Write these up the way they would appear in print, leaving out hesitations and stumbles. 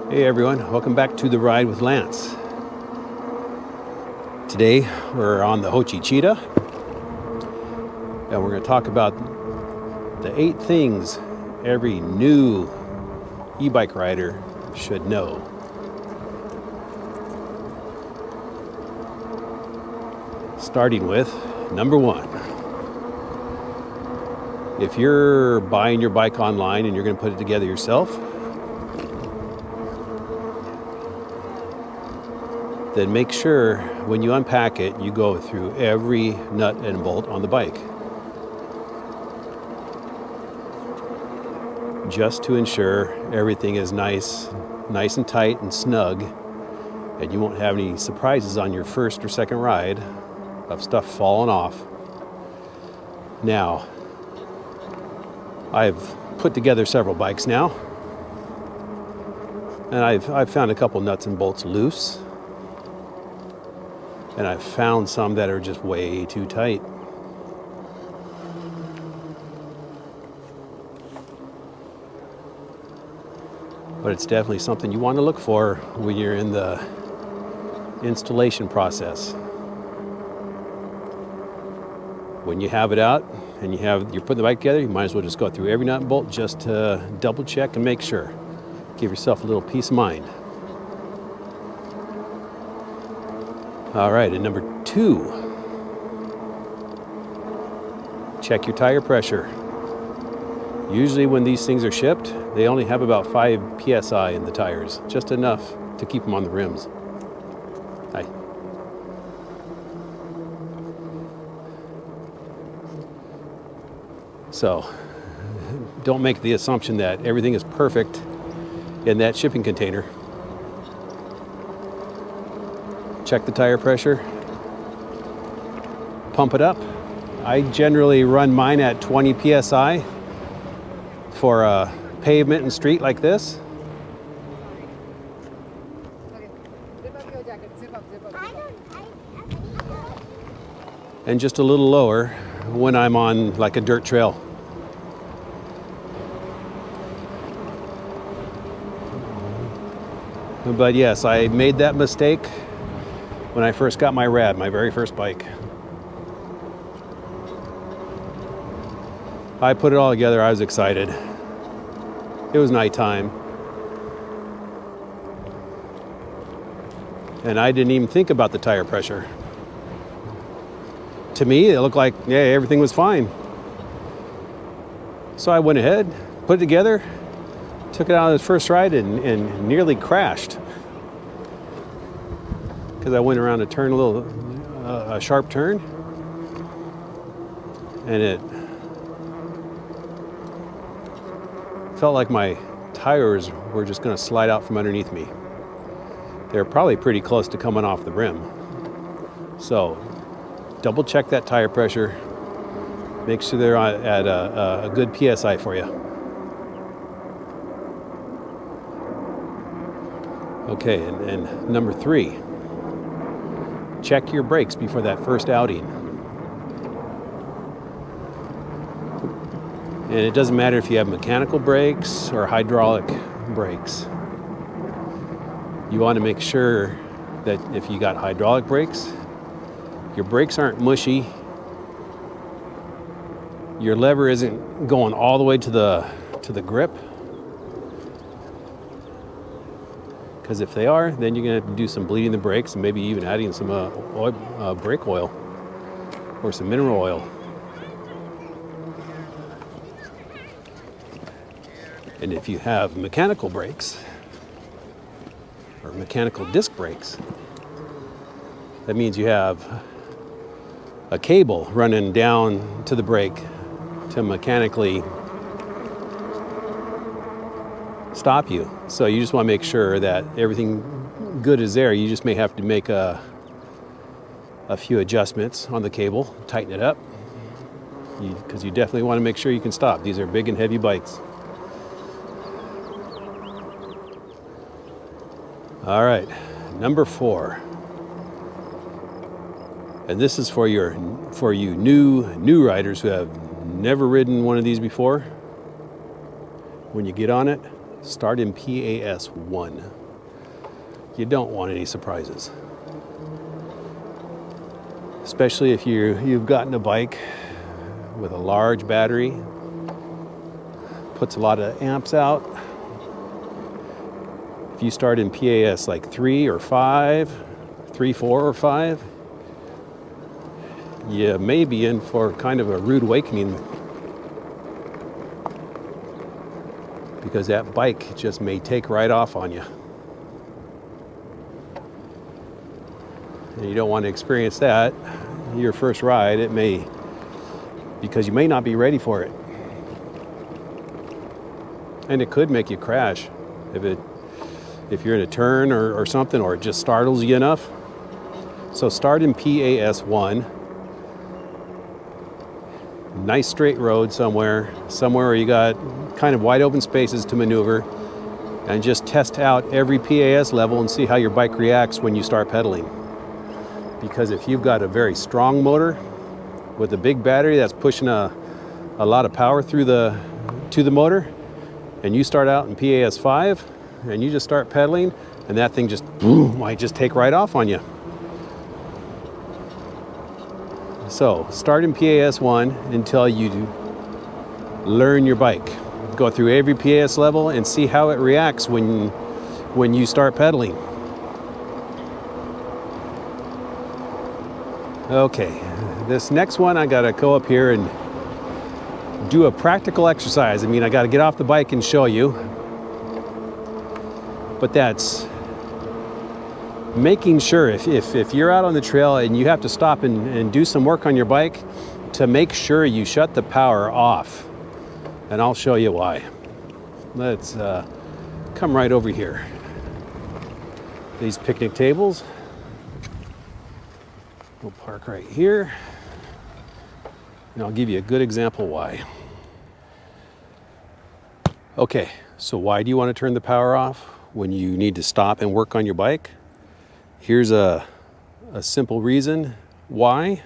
Hey everyone, welcome back to The Ride with Lance. Today we're on the Ho Chi Cheetah and we're going to talk about the 8 things every new e-bike rider should know. Starting with number 1. If you're buying your bike online and you're going to put it together yourself, then make sure when you unpack it, you go through every nut and bolt on the bike, just to ensure everything is nice and tight and snug, and you won't have any surprises on your first or second ride of stuff falling off. Now, I've put together several bikes now, and I've found a couple nuts and bolts loose. And I've found some that are just way too tight. But it's definitely something you want to look for when you're in the installation process. When you have it out and you're putting the bike together, you might as well just go through every nut and bolt just to double check and make sure. Give yourself a little peace of mind. All right, and number 2, check your tire pressure. Usually when these things are shipped, they only have about 5 psi in the tires, just enough to keep them on the rims. Hi. So, don't make the assumption that everything is perfect in that shipping container. Check the tire pressure, pump it up. I generally run mine at 20 psi for a pavement and street like this. And just a little lower when I'm on like a dirt trail. But yes, I made that mistake when I first got my my very first bike. I put it all together, I was excited. It was nighttime. And I didn't even think about the tire pressure. To me, it looked like, yeah, everything was fine. So I went ahead, put it together, took it out on the first ride and nearly crashed. Because I went around a turn, a sharp turn, and it felt like my tires were just going to slide out from underneath me. They're probably pretty close to coming off the rim. So, double check that tire pressure. Make sure they're at a good PSI for you. Okay, and number 3. Check your brakes before that first outing. And it doesn't matter if you have mechanical brakes or hydraulic brakes. You want to make sure that if you got hydraulic brakes, your brakes aren't mushy. Your lever isn't going all the way to the grip. Because if they are, then you're going to have to do some bleeding the brakes and maybe even adding some brake oil or some mineral oil. And if you have mechanical brakes or mechanical disc brakes, that means you have a cable running down to the brake to mechanically stop you. So you just want to make sure that everything good is there. You just may have to make a few adjustments on the cable, tighten it up, because you definitely want to make sure you can stop. These are big and heavy bikes. All right, number 4. And this is for you new riders who have never ridden one of these before. When you get on it, start in PAS 1. You don't want any surprises. Especially if you've gotten a bike with a large battery, puts a lot of amps out. If you start in PAS like 3 or 5, 3, 4 or 5, you may be in for kind of a rude awakening, because that bike just may take right off on you. And you don't want to experience that your first ride. It may, because you may not be ready for it. And it could make you crash if you're in a turn or something, or it just startles you enough. So start in PAS 1. Nice straight road somewhere where you got kind of wide open spaces to maneuver, and just test out every PAS level and see how your bike reacts when you start pedaling. Because if you've got a very strong motor with a big battery that's pushing a lot of power to the motor, and you start out in PAS 5 and you just start pedaling, and that thing just might just take right off on you. So start in PAS 1 until you learn your bike. Go through every PAS level and see how it reacts when you start pedaling. Okay, this next one I gotta go up here and do a practical exercise. I mean, I gotta get off the bike and show you, but that's making sure if you're out on the trail and you have to stop and do some work on your bike, to make sure you shut the power off. And I'll show you why. Let's come right over here. These picnic tables. We'll park right here, and I'll give you a good example why. Okay, so why do you want to turn the power off when you need to stop and work on your bike? Here's a simple reason why.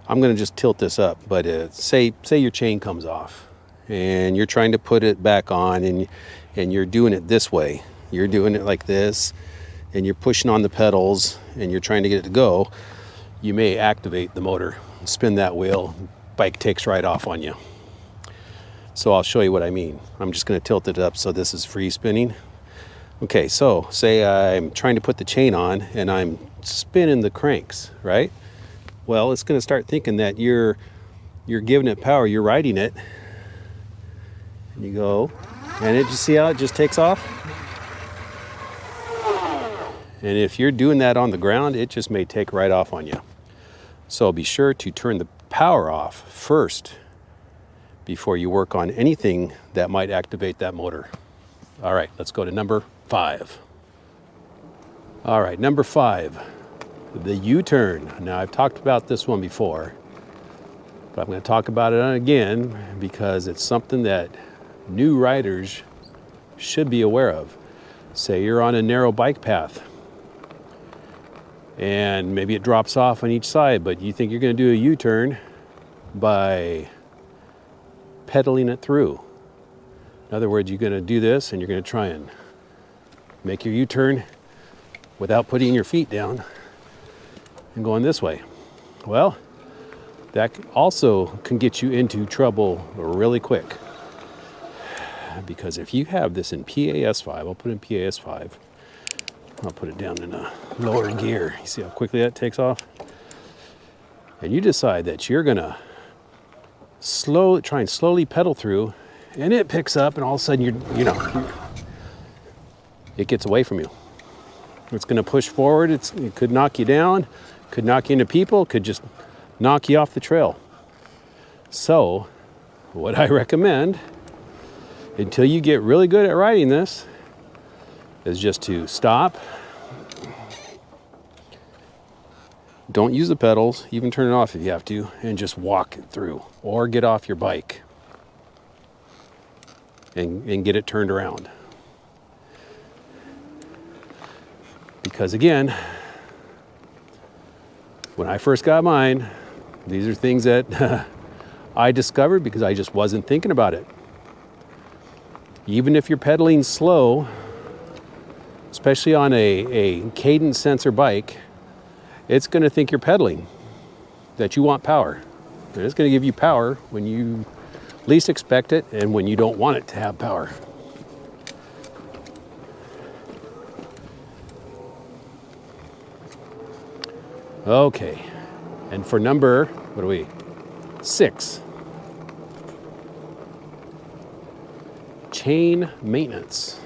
I'm going to just tilt this up, but say your chain comes off and you're trying to put it back on, and you're doing it this way. You're doing it like this, and you're pushing on the pedals and you're trying to get it to go. You may activate the motor, spin that wheel, bike takes right off on you. So I'll show you what I mean. I'm just going to tilt it up so this is free spinning. Okay, so say I'm trying to put the chain on and I'm spinning the cranks, right? Well, it's going to start thinking that you're giving it power, you're riding it. And you go, and you see how it just takes off? And if you're doing that on the ground, it just may take right off on you. So be sure to turn the power off first before you work on anything that might activate that motor. All right, let's go to number 5. All right, number 5, the U-turn. Now, I've talked about this one before, but I'm going to talk about it again because it's something that new riders should be aware of. Say you're on a narrow bike path, and maybe it drops off on each side, but you think you're going to do a U-turn by pedaling it through. In other words, you're going to do this and you're going to try and make your U-turn without putting your feet down and going this way. Well, that also can get you into trouble really quick. Because if you have this in PAS 5, I'll put in PAS 5. I'll put it down in a lower gear. You see how quickly that takes off? And you decide that you're gonna try and slowly pedal through, and it picks up, and all of a sudden it gets away from you. It's gonna push forward. It could knock you down, could knock you into people, could just knock you off the trail. So what I recommend, until you get really good at riding this, is just to stop. Don't use the pedals, even turn it off if you have to, and just walk it through, or get off your bike and get it turned around. Because again, when I first got mine, these are things that I discovered because I just wasn't thinking about it. Even if you're pedaling slow, especially on a cadence sensor bike, it's going to think you're pedaling, that you want power. And it's going to give you power when you least expect it and when you don't want it to have power. Okay, and for number, what are we? 6. Chain maintenance.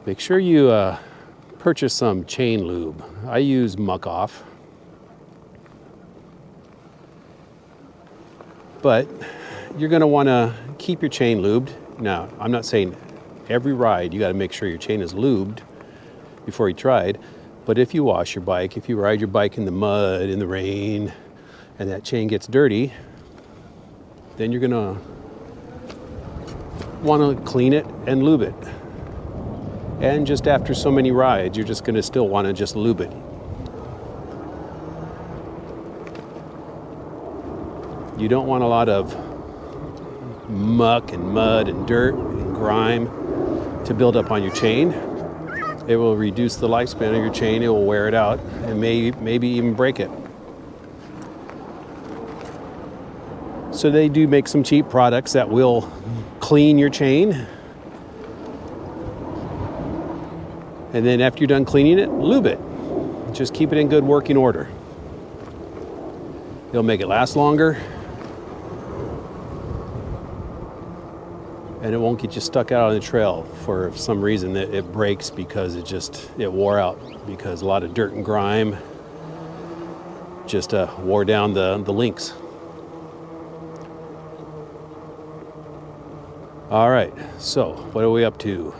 Make sure you purchase some chain lube. I use Muck Off. But you're going to want to keep your chain lubed. Now, I'm not saying every ride you got to make sure your chain is lubed before you ride. But if you wash your bike, if you ride your bike in the mud, in the rain, and that chain gets dirty, then you're going to want to clean it and lube it. And just after so many rides, you're just going to still want to just lube it. You don't want a lot of muck and mud and dirt and grime to build up on your chain. It will reduce the lifespan of your chain, it will wear it out, and maybe even break it. So they do make some cheap products that will clean your chain. And then after you're done cleaning it, lube it. Just keep it in good working order. It'll make it last longer. And it won't get you stuck out on the trail for some reason that it breaks because it wore out, because a lot of dirt and grime just wore down the links. All right, so what are we up to?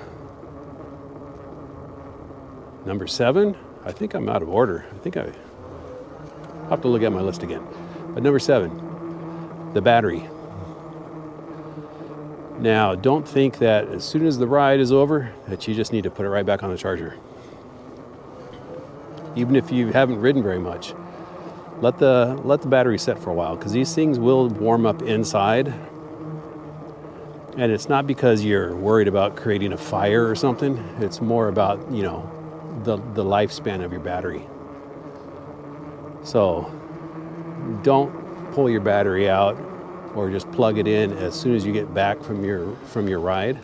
Number 7? I think I'm out of order. I'll have to look at my list again. But number 7, the battery. Now, don't think that as soon as the ride is over, that you just need to put it right back on the charger. Even if you haven't ridden very much, let the battery set for a while, because these things will warm up inside. And it's not because you're worried about creating a fire or something. It's more about, the lifespan of your battery. So don't pull your battery out or just plug it in as soon as you get back from your ride.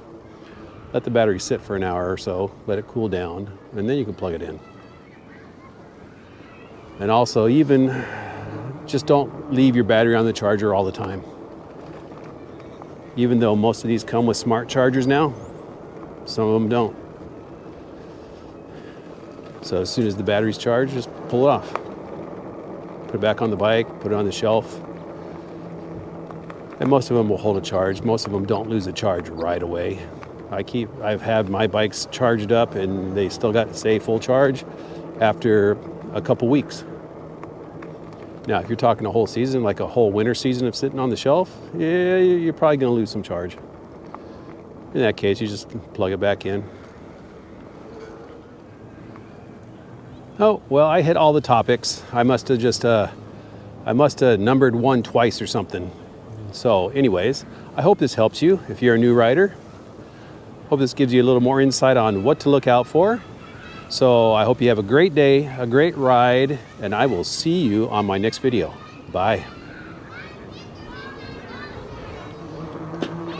Let the battery sit for an hour or so, let it cool down, and then you can plug it in. And also, even just don't leave your battery on the charger all the time. Even though most of these come with smart chargers now, some of them don't. So as soon as the battery's charged, just pull it off. Put it back on the bike, put it on the shelf. And most of them will hold a charge. Most of them don't lose a charge right away. I've had my bikes charged up and they still got to stay full charge after a couple weeks. Now, if you're talking a whole season, like a whole winter season of sitting on the shelf, yeah, you're probably going to lose some charge. In that case, you just plug it back in. Oh, well, I hit all the topics. I must have numbered one twice or something. So anyways, I hope this helps you if you're a new rider. Hope this gives you a little more insight on what to look out for. So I hope you have a great day, a great ride, and I will see you on my next video. Bye.